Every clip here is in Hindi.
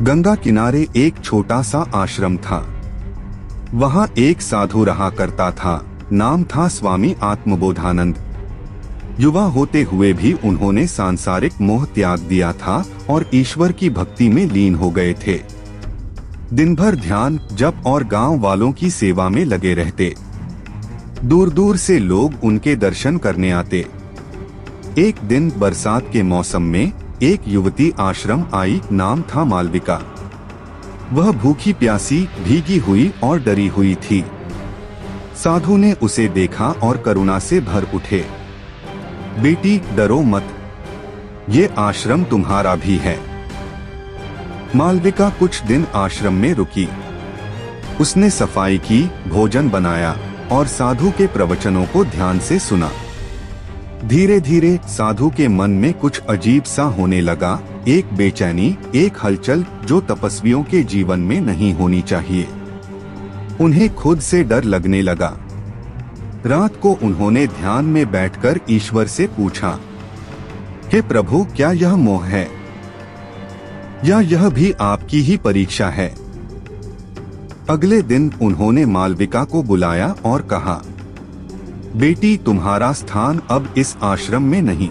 गंगा किनारे एक छोटा सा आश्रम था। वहाँ एक साधु रहा करता था। नाम था स्वामी आत्मबोधानंद। युवा होते हुए भी उन्होंने सांसारिक मोह त्याग दिया था और ईश्वर की भक्ति में लीन हो गए थे। दिन भर ध्यान, जप और गांव वालों की सेवा में लगे रहते। दूर दूर से लोग उनके दर्शन करने आते। एक दिन बरसात के मौसम में एक युवती आश्रम आई। नाम था मालविका। वह भूखी प्यासी, भीगी हुई और डरी हुई थी। साधु ने उसे देखा और करुणा से भर उठे। बेटी, डरो मत, ये आश्रम तुम्हारा भी है। मालविका कुछ दिन आश्रम में रुकी। उसने सफाई की, भोजन बनाया और साधु के प्रवचनों को ध्यान से सुना। धीरे धीरे साधु के मन में कुछ अजीब सा होने लगा। एक बेचैनी, एक हलचल जो तपस्वियों के जीवन में नहीं होनी चाहिए। उन्हें खुद से डर लगने लगा। रात को उन्होंने ध्यान में बैठकर ईश्वर से पूछा, हे प्रभु, क्या यह मोह है या यह भी आपकी ही परीक्षा है? अगले दिन उन्होंने मालविका को बुलाया और कहा, बेटी, तुम्हारा स्थान अब इस आश्रम में नहीं।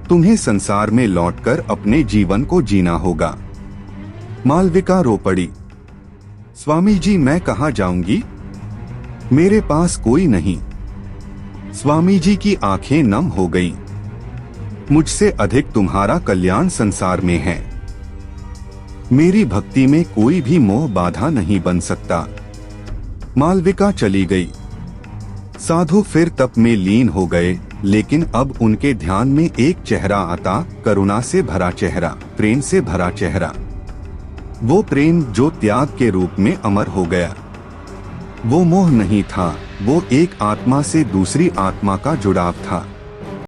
तुम्हें संसार में लौटकर अपने जीवन को जीना होगा। मालविका रो पड़ी। स्वामी जी, मैं कहाँ जाऊंगी? मेरे पास कोई नहीं। स्वामी जी की आंखें नम हो गईं। मुझसे अधिक तुम्हारा कल्याण संसार में है। मेरी भक्ति में कोई भी मोह बाधा नहीं बन सकता। मालविका चली गई। साधु फिर तप में लीन हो गए, लेकिन अब उनके ध्यान में एक चेहरा आता, करुणा से भरा चेहरा, प्रेम से भरा चेहरा। वो प्रेम जो त्याग के रूप में अमर हो गया। वो मोह नहीं था, वो एक आत्मा से दूसरी आत्मा का जुड़ाव था।